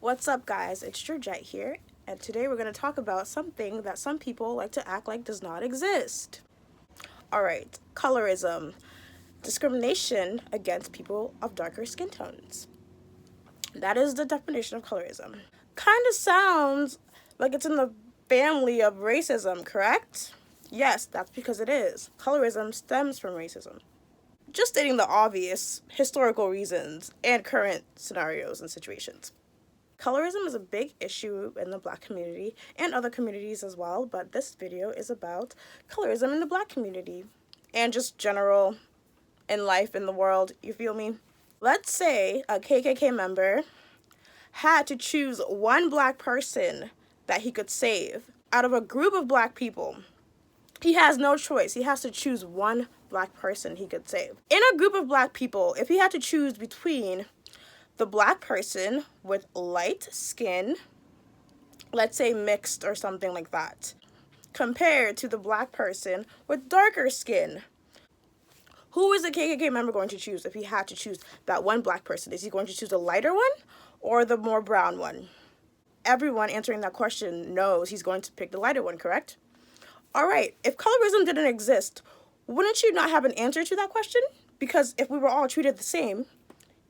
What's up, guys? It's Georgette here, and today we're going to talk about something that some people like to act like does not exist. Alright, colorism. Discrimination against people of darker skin tones. That is the definition of colorism. Kind of sounds like it's in the family of racism, correct? Yes, that's because it is. Colorism stems from racism. Just stating the obvious historical reasons and current scenarios and situations. Colorism is a big issue in the Black community and other communities as well, but this video is about colorism in the Black community and just general in life, in the world, you feel me? Let's say a KKK member had to choose one Black person that he could save out of a group of Black people. He has no choice. He has to choose one Black person he could save. In a group of Black people, if he had to choose between the Black person with light skin, let's say mixed or something like that, compared to the Black person with darker skin, who is the KKK member going to choose if he had to choose that one Black person? Is he going to choose a lighter one or the more brown one? Everyone answering that question knows he's going to pick the lighter one, correct? All right, if colorism didn't exist, wouldn't you not have an answer to that question? Because if we were all treated the same,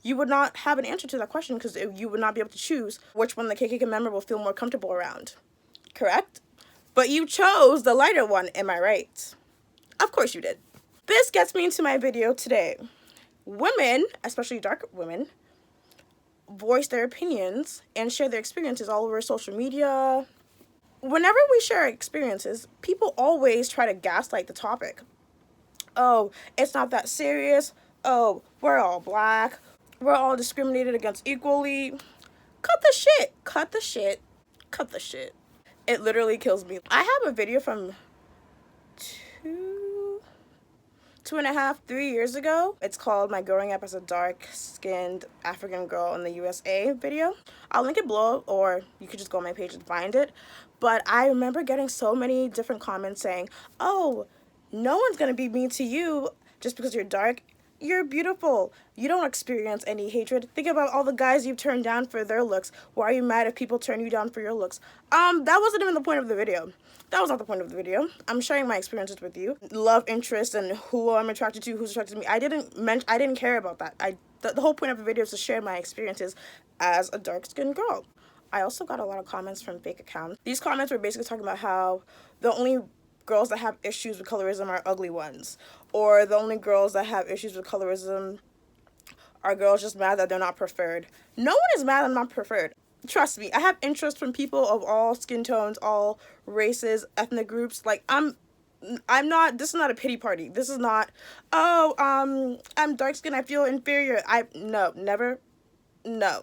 you would not have an answer to that question because you would not be able to choose which one the KKK member will feel more comfortable around. Correct? But you chose the lighter one, am I right? Of course you did. This gets me into my video today. Women, especially dark women, voice their opinions and share their experiences all over social media. Whenever we share experiences, people always try to gaslight the topic. Oh, it's not that serious. Oh, we're all Black. We're all discriminated against equally. Cut the shit. Cut the shit. Cut the shit. It literally kills me. I have a video from 2.5, 3 years ago. It's called My Growing Up as a Dark-Skinned African Girl in the USA video. I'll link it below, or you could just go on my page and find it. But I remember getting so many different comments saying, oh, no one's gonna be mean to you just because you're dark. You're beautiful. You don't experience any hatred. Think about all the guys you've turned down for their looks. Why are you mad if people turn you down for your looks? That wasn't even the point of the video. That was not the point of the video. I'm sharing my experiences with you. Love interest and who I'm attracted to, who's attracted to me. I didn't care about that. The whole point of the video is to share my experiences as a dark-skinned girl. I also got a lot of comments from fake accounts. These comments were basically talking about how the only girls that have issues with colorism are ugly ones, or the only girls that have issues with colorism are girls just mad that they're not preferred. No one is mad I'm not preferred. Trust me, I have interest from people of all skin tones, all races, ethnic groups. Like, I'm not, this is not a pity party. This is not, oh, I'm dark skinned, I feel inferior. No, never, no.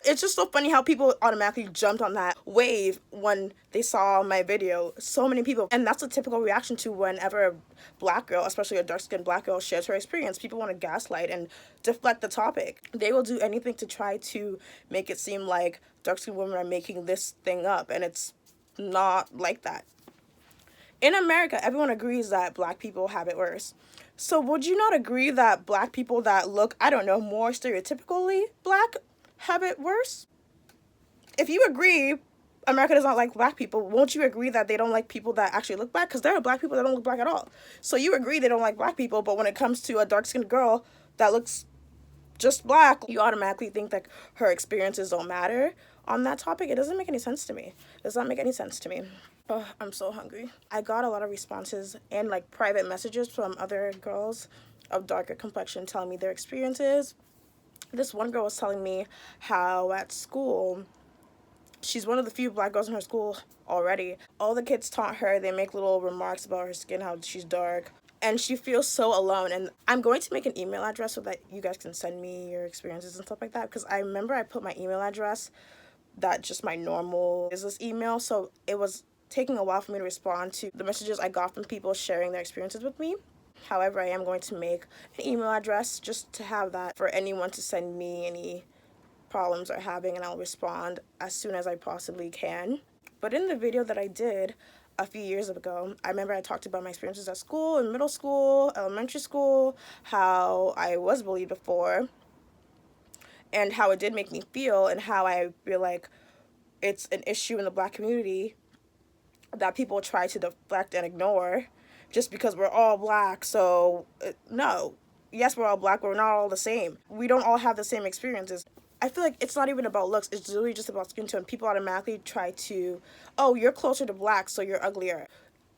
It's just so funny how people automatically jumped on that wave when they saw my video. So many people. And that's a typical reaction to whenever a Black girl, especially a dark-skinned Black girl, shares her experience. People want to gaslight and deflect the topic. They will do anything to try to make it seem like dark-skinned women are making this thing up. And it's not like that. In America, everyone agrees that Black people have it worse. So would you not agree that Black people that look, I don't know, more stereotypically Black have it worse? If you agree America does not like Black people, won't you agree that they don't like people that actually look Black? Because there are Black people that don't look Black at all. So you agree they don't like Black people, but when it comes to a dark-skinned girl that looks just Black, you automatically think that her experiences don't matter on that topic. It doesn't make any sense to me. It does not make any sense to me. Oh, I'm so hungry. I got a lot of responses and like private messages from other girls of darker complexion telling me their experiences. This one girl was telling me how at school, she's one of the few Black girls in her school already. All the kids taunt her, they make little remarks about her skin, how she's dark, and she feels so alone. And I'm going to make an email address so that you guys can send me your experiences and stuff like that, because I remember I put my email address, that just my normal business email, so it was taking a while for me to respond to the messages I got from people sharing their experiences with me. However, I am going to make an email address just to have that for anyone to send me any problems they're having, and I'll respond as soon as I possibly can. But in the video that I did a few years ago, I remember I talked about my experiences at school, in middle school, elementary school, how I was bullied before, and how it did make me feel, and how I feel like it's an issue in the Black community that people try to deflect and ignore just because we're all Black. So, no. Yes, we're all Black, but we're not all the same. We don't all have the same experiences. I feel like it's not even about looks. It's really just about skin tone. People automatically try to, oh, you're closer to Black, so you're uglier.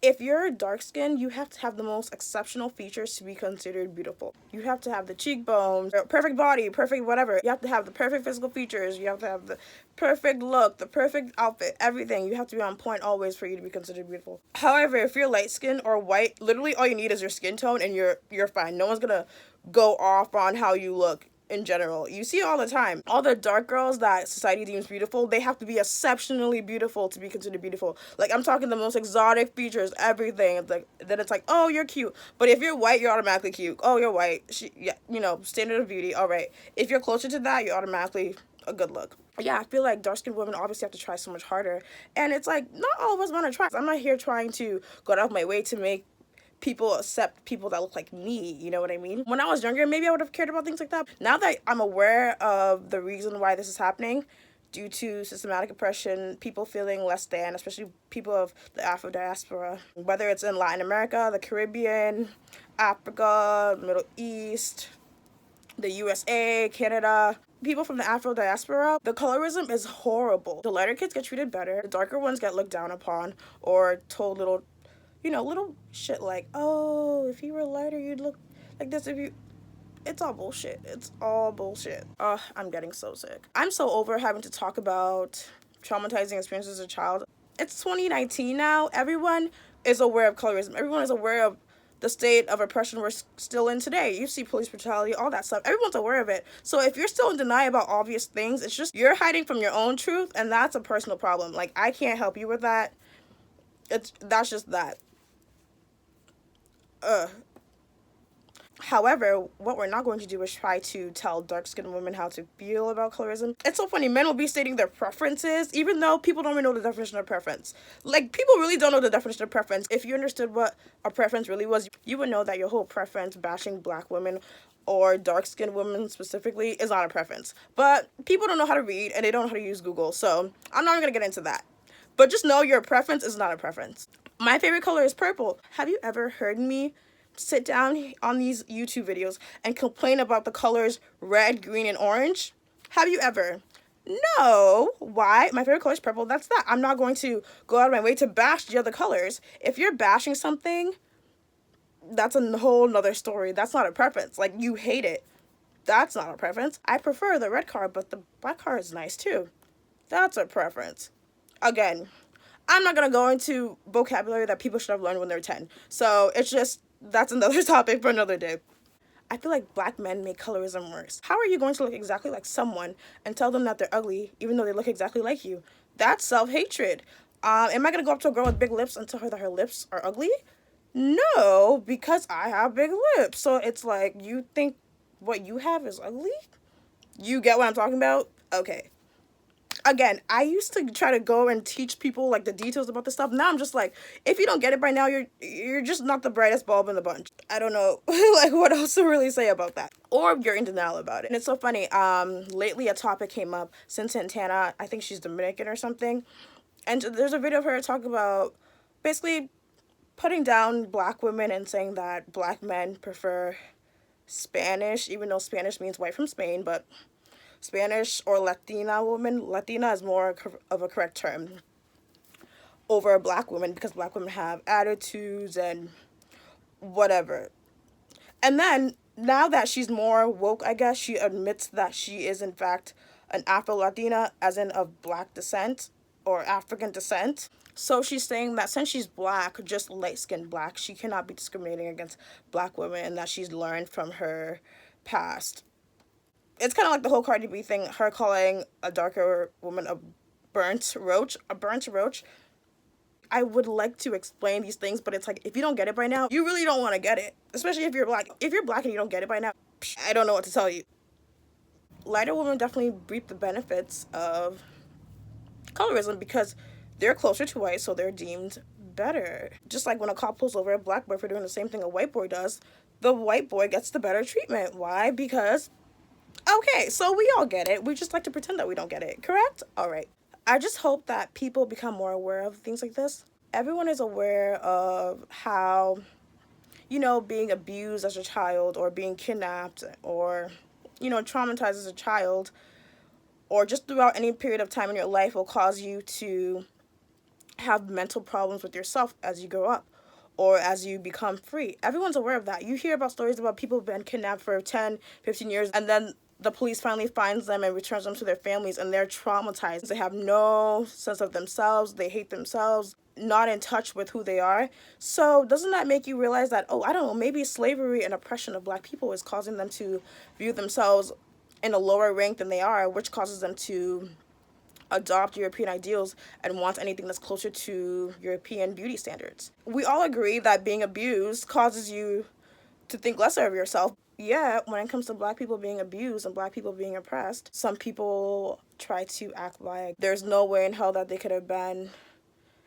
If you're dark skinned, you have to have the most exceptional features to be considered beautiful. You have to have the cheekbones, perfect body, perfect whatever. You have to have the perfect physical features. You have to have the perfect look, the perfect outfit, everything. You have to be on point always for you to be considered beautiful. However, if you're light skinned or white, literally all you need is your skin tone and you're fine. No one's gonna go off on how you look in general. You see it all the time. All the dark girls that society deems beautiful, they have to be exceptionally beautiful to be considered beautiful. Like, I'm talking the most exotic features, everything. It's like, then it's like, oh, you're cute. But if you're white, you're automatically cute. Oh, you're white. Yeah, you know, standard of beauty. All right. If you're closer to that, you're automatically a good look. Yeah, I feel like dark-skinned women obviously have to try so much harder. And it's like, not all of us want to try. I'm not here trying to go out of my way to make people accept people that look like me, you know what I mean? When I was younger, maybe I would have cared about things like that. Now that I'm aware of the reason why this is happening, due to systematic oppression, people feeling less than, especially people of the Afro diaspora, whether it's in Latin America, the Caribbean, Africa, Middle East, the USA, Canada, people from the Afro diaspora, the colorism is horrible. The lighter kids get treated better, the darker ones get looked down upon or told little, you know, little shit like, oh, if you were lighter, you'd look like this. If you, it's all bullshit. It's all bullshit. I'm getting so sick. I'm so over having to talk about traumatizing experiences as a child. It's 2019 now. Everyone is aware of colorism. Everyone is aware of the state of oppression we're still in today. You see police brutality, all that stuff. Everyone's aware of it. So if you're still in denial about obvious things, it's just you're hiding from your own truth, and that's a personal problem. Like, I can't help you with that. That's just that. However, what we're not going to do is try to tell dark-skinned women how to feel about colorism. It's so funny. Men will be stating their preferences, even though people don't even know the definition of preference. Like, people really don't know the definition of preference. If you understood what a preference really was, you would know that your whole preference bashing Black women or dark-skinned women specifically is not a preference. But people don't know how to read, and they don't know how to use Google, so I'm not going to get into that. But just know your preference is not a preference. My favorite color is purple. Have you ever heard me sit down on these YouTube videos and complain about the colors red, green, and orange? Have you ever? No. Why? My favorite color is purple. That's that. I'm not going to go out of my way to bash the other colors. If you're bashing something, that's a whole nother story. That's not a preference. Like, you hate it. That's not a preference. I prefer the red car, but the black car is nice too. That's a preference. Again, I'm not going to go into vocabulary that people should have learned when they're 10. So it's just, that's another topic for another day. I feel like Black men make colorism worse. How are you going to look exactly like someone and tell them that they're ugly, even though they look exactly like you? That's self-hatred. Am I going to go up to a girl with big lips and tell her that her lips are ugly? No, because I have big lips. So it's like, you think what you have is ugly? You get what I'm talking about? Okay. Again, I used to try to go and teach people like the details about this stuff. Now I'm just like, if you don't get it by now, you're just not the brightest bulb in the bunch. I don't know like what else to really say about that. Or you're in denial about it. And it's so funny. Lately a topic came up. Sin Santana, I think she's Dominican or something. And there's a video of her talking about basically putting down Black women and saying that Black men prefer Spanish, even though Spanish means white from Spain, but Spanish or Latina woman. Latina is more of a correct term over Black women because Black women have attitudes and whatever. And then now that she's more woke, I guess, she admits that she is in fact an Afro-Latina, as in of Black descent or African descent. So she's saying that since she's Black, just light-skinned Black, she cannot be discriminating against Black women and that she's learned from her past. It's kind of like the whole Cardi B thing, her calling a darker woman a burnt roach. I would like to explain these things, but it's like, if you don't get it by now, you really don't want to get it. Especially if you're Black. If you're Black and you don't get it by now, I don't know what to tell you. Lighter women definitely reap the benefits of colorism because they're closer to white, so they're deemed better. Just like when a cop pulls over a Black boy for doing the same thing a white boy does, the white boy gets the better treatment. Why? Because Okay, so we all get it. We just like to pretend that we don't get it, correct? All right. I just hope that people become more aware of things like this. Everyone is aware of how, being abused as a child or being kidnapped or, traumatized as a child or just throughout any period of time in your life will cause you to have mental problems with yourself as you grow up or as you become free. Everyone's aware of that. You hear about stories about people who've been kidnapped for 10, 15 years and then the police finally finds them and returns them to their families and they're traumatized. They have no sense of themselves. They hate themselves, not in touch with who they are. So doesn't that make you realize that, oh, I don't know, maybe slavery and oppression of Black people is causing them to view themselves in a lower rank than they are, which causes them to adopt European ideals and want anything that's closer to European beauty standards. We all agree that being abused causes you to think lesser of yourself. Yeah, when it comes to Black people being abused and Black people being oppressed, some people try to act like there's no way in hell that they could have been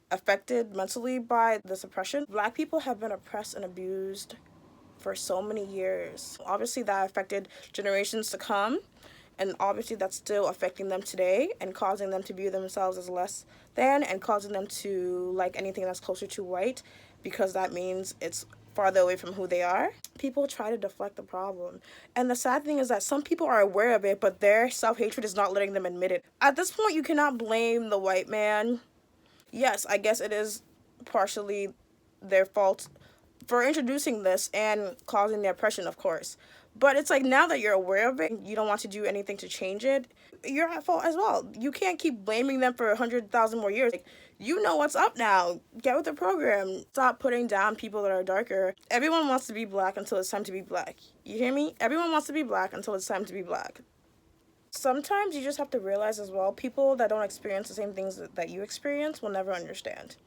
affected mentally by this oppression. Black people have been oppressed and abused for so many years. Obviously, that affected generations to come, and obviously that's still affecting them today and causing them to view themselves as less than and causing them to like anything that's closer to white because that means it's farther away from who they are. People try to deflect the problem. And the sad thing is that some people are aware of it, but their self-hatred is not letting them admit it. At this point, you cannot blame the white man. Yes, I guess it is partially their fault for introducing this and causing the oppression, of course. But it's like now that you're aware of it, you don't want to do anything to change it, you're at fault as well. You can't keep blaming them for 100,000 more years. Like, you know what's up now. Get with the program. Stop putting down people that are darker. Everyone wants to be Black until it's time to be Black. You hear me? Everyone wants to be Black until it's time to be Black. Sometimes you just have to realize as well, people that don't experience the same things that you experience will never understand.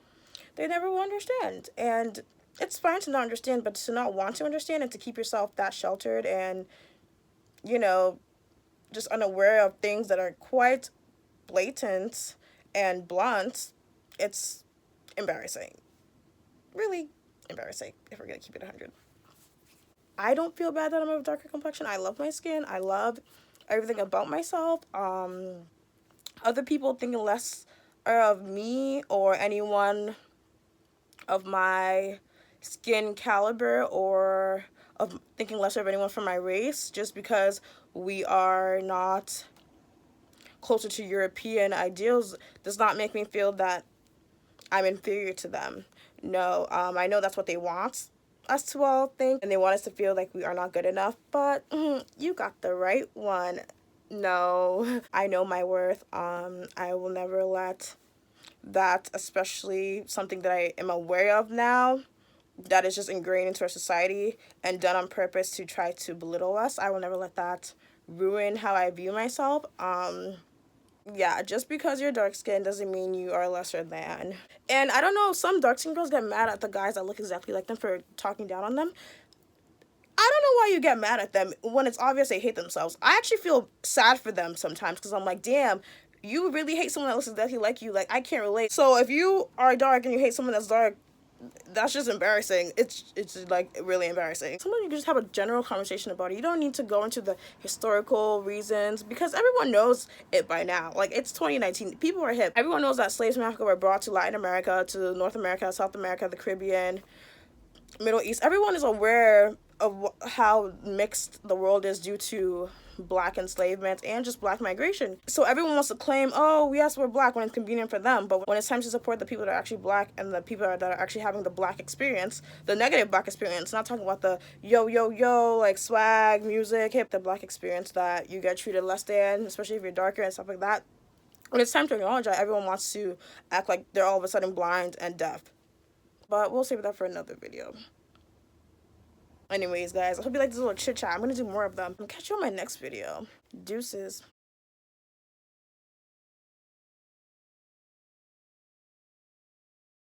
They never will understand. And it's fine to not understand, but to not want to understand and to keep yourself that sheltered and, just unaware of things that are quite blatant and blunt, it's embarrassing. Really embarrassing, if we're going to keep it 100. I don't feel bad that I'm of a darker complexion. I love my skin. I love everything about myself. Other people thinking less of me or anyone of my skin caliber or of thinking lesser of anyone from my race just because we are not closer to European ideals does not make me feel that I'm inferior to them. No, I know that's what they want us to all think, and they want us to feel like we are not good enough, but you got the right one. No, I know my worth. I will never let that, especially something that I am aware of now, that is just ingrained into our society and done on purpose to try to belittle us. I will never let that ruin how I view myself. Yeah, just because you're dark skinned doesn't mean you are lesser than. And I don't know, some dark skinned girls get mad at the guys that look exactly like them for talking down on them. I don't know why you get mad at them when it's obvious they hate themselves. I actually feel sad for them sometimes because I'm like, damn, you really hate someone that looks exactly like you. Like, I can't relate. So if you are dark and you hate someone that's dark, that's just embarrassing. It's like really embarrassing. Sometimes you can just have a general conversation about it. You don't need to go into the historical reasons because everyone knows it by now. Like, it's 2019. People are hip. Everyone knows that slaves from Africa were brought to Latin America, to North America, South America, the Caribbean, Middle East. Everyone is aware of how mixed the world is due to Black enslavement and just Black migration. So everyone wants to claim, oh, yes, we're Black when it's convenient for them, but when it's time to support the people that are actually Black and the people that are actually having the Black experience, the negative Black experience, not talking about the yo, like swag, music, hip, the Black experience that you get treated less than, especially if you're darker and stuff like that. When it's time to acknowledge that, everyone wants to act like they're all of a sudden blind and deaf. But we'll save that for another video. Anyways, guys, I hope you like this little chit chat. I'm going to do more of them. I'll catch you on my next video. Deuces.